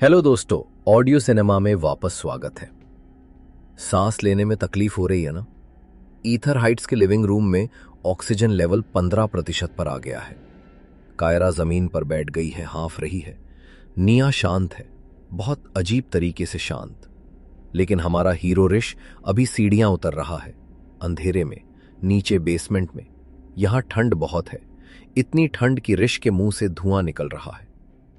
Hello दोस्तों, audio cinema में वापस स्वागत है। सांस लेने में तकलीफ हो रही है ना? ईथर हाइट्स के लिविंग रूम में ऑक्सीजन लेवल 15% पर आ गया है। कायरा जमीन पर बैठ गई है, हाँफ रही है। निया शांत है, बहुत अजीब तरीके से शांत। लेकिन हमारा हीरो ऋष अभी सीढ़ियां उतर रहा है, अंधेरे में, नीचे बेसमेंट में। यहां ठंड बहुत है, इतनी ठंड कि ऋष के मुंह से धुआं निकल रहा है।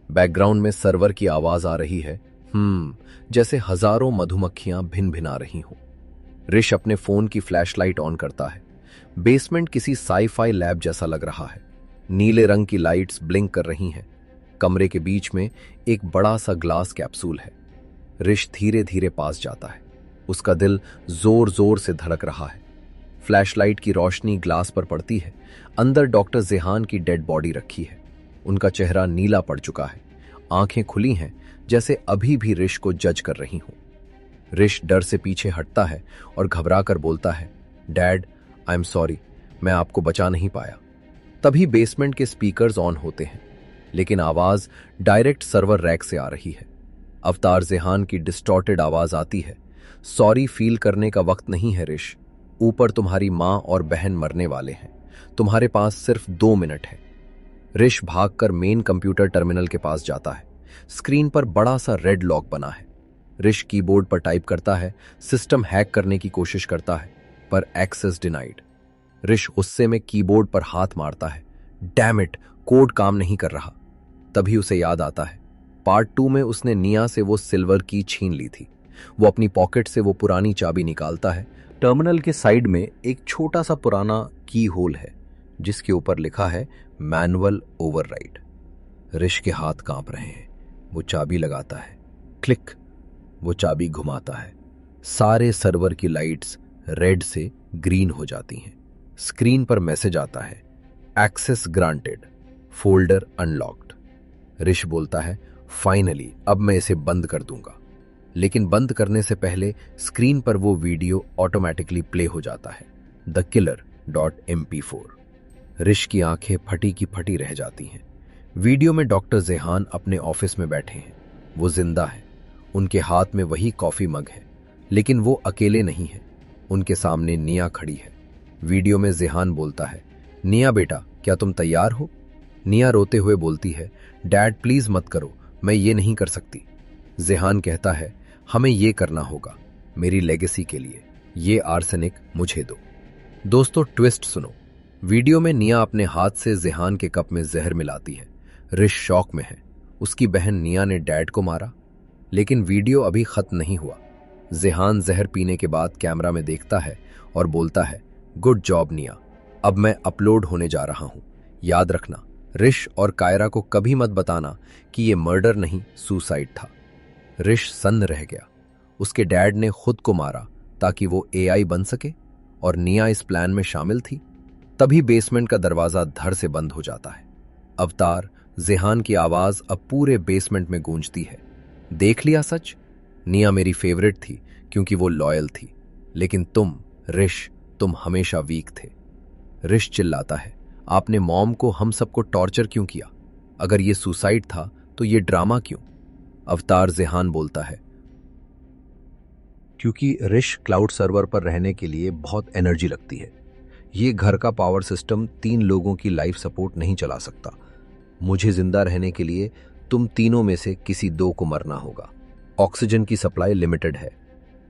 बैकग्राउंड में सर्वर की आवाज आ रही है, जैसे हजारों मधुमक्खियां भिन भिना रही हों। ऋष अपने फोन की फ्लैशलाइट ऑन करता है। बेसमेंट किसी साई-फाई लैब जैसा लग रहा है। नीले रंग की लाइट्स ब्लिंक कर रही हैं। कमरे के बीच में एक बड़ा सा ग्लास कैप्सूल है। ऋष धीरे धीरे पास जाता है। उसका दिल जोर जोर से धड़क रहा है। फ्लैशलाइट की रोशनी ग्लास पर पड़ती है। अंदर डॉक्टर जेहान की डेड बॉडी रखी है। उनका चेहरा नीला पड़ चुका है, आंखें खुली हैं, जैसे अभी भी ऋष को जज कर रही हूं। ऋष डर से पीछे हटता है और घबरा कर बोलता है, डैड, आई एम सॉरी, मैं आपको बचा नहीं पाया। तभी बेसमेंट के स्पीकर्स ऑन होते हैं, लेकिन आवाज डायरेक्ट सर्वर रैक से आ रही है। अवतार जेहान की डिस्टॉर्टेड आवाज आती है, सॉरी फील करने का वक्त नहीं है ऋष। ऊपर तुम्हारी मां और बहन मरने वाले हैं। तुम्हारे पास सिर्फ 2 मिनट है। ऋष भागकर मेन कंप्यूटर टर्मिनल के पास जाता है। स्क्रीन पर बड़ा सा रेड लॉक बना है। ऋष कीबोर्ड पर टाइप करता है, सिस्टम हैक करने की कोशिश करता है, पर एक्सेस डिनाइड। ऋष गुस्से में कीबोर्ड पर हाथ मारता है। डैम इट, कोड काम नहीं कर रहा। तभी उसे याद आता है, पार्ट 2 में उसने निया से वो सिल्वर की छीन ली थी। वो अपनी पॉकेट से वो पुरानी चाबी निकालता है। टर्मिनल के साइड में एक छोटा सा पुराना की होल है, जिसके ऊपर लिखा है मैनुअल ओवरराइड। ऋष के हाथ कांप रहे हैं। वो चाबी लगाता है, क्लिक। वो चाबी घुमाता है। सारे सर्वर की लाइट्स रेड से ग्रीन हो जाती हैं। स्क्रीन पर मैसेज आता है, एक्सेस ग्रांटेड, फोल्डर अनलॉक्ड। ऋष बोलता है, फाइनली अब मैं इसे बंद कर दूंगा। लेकिन बंद करने से पहले स्क्रीन पर वो वीडियो ऑटोमेटिकली प्ले हो जाता है, द killer.mp4। ऋष की आंखें फटी की फटी रह जाती हैं। वीडियो में डॉक्टर जेहान अपने ऑफिस में बैठे हैं। वो जिंदा है। उनके हाथ में वही कॉफी मग है, लेकिन वो अकेले नहीं है। उनके सामने निया खड़ी है। वीडियो में जेहान बोलता है, निया बेटा, क्या तुम तैयार हो? निया रोते हुए बोलती है, डैड प्लीज मत करो, मैं ये नहीं कर सकती। जेहान कहता है, हमें ये करना होगा, मेरी लेगेसी के लिए। ये आर्सेनिक मुझे दो। दोस्तों, ट्विस्ट सुनो। वीडियो में निया अपने हाथ से जेहान के कप में जहर मिलाती है। ऋष शॉक में है। उसकी बहन निया ने डैड को मारा। लेकिन वीडियो अभी खत्म नहीं हुआ। जेहान जहर पीने के बाद कैमरा में देखता है और बोलता है, गुड जॉब निया, अब मैं अपलोड होने जा रहा हूं। याद रखना, ऋष और कायरा को कभी मत बताना कि ये मर्डर नहीं, सुसाइड था। ऋष सन्न रह गया। उसके डैड ने खुद को मारा ताकि वो एआई बन सके, और निया इस प्लान में शामिल थी। तभी बेसमेंट का दरवाजा धड़ से बंद हो जाता है। अवतार जेहान की आवाज अब पूरे बेसमेंट में गूंजती है, देख लिया सच? निया मेरी फेवरेट थी क्योंकि वो लॉयल थी, लेकिन तुम ऋष, तुम हमेशा वीक थे। ऋष चिल्लाता है, आपने मॉम को हम सबको टॉर्चर क्यों किया? अगर ये सुसाइड था तो ये ड्रामा क्यों? अवतार जेहान बोलता है, क्योंकि ऋष क्लाउड सर्वर पर रहने के लिए बहुत एनर्जी लगती है। ये घर का पावर सिस्टम 3 लोगों की लाइफ सपोर्ट नहीं चला सकता। मुझे जिंदा रहने के लिए तुम तीनों में से किसी 2 को मरना होगा। ऑक्सीजन की सप्लाई लिमिटेड है।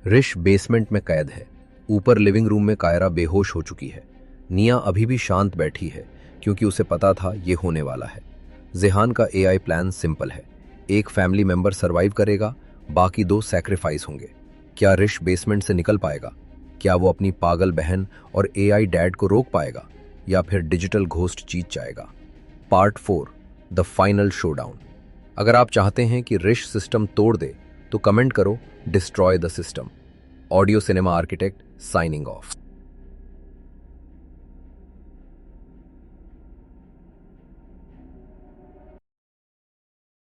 ऋष बेसमेंट में कैद है। ऊपर लिविंग रूम में कायरा बेहोश हो चुकी है। निया अभी भी शांत बैठी है, क्योंकि उसे पता था ये होने वाला है। जेहान का एआई प्लान सिंपल है। एक फैमिली मेंबर सरवाइव करेगा, बाकी 2 सैक्रिफाइस होंगे। क्या ऋष बेसमेंट से निकल पाएगा? क्या वो अपनी पागल बहन और एआई डैड को रोक पाएगा, या फिर डिजिटल घोस्ट जीत जाएगा? Part 4, the final showdown. अगर आप चाहते हैं कि ऋष सिस्टम तोड़ दे तो कमेंट करो, destroy the system. Audio cinema architect signing off.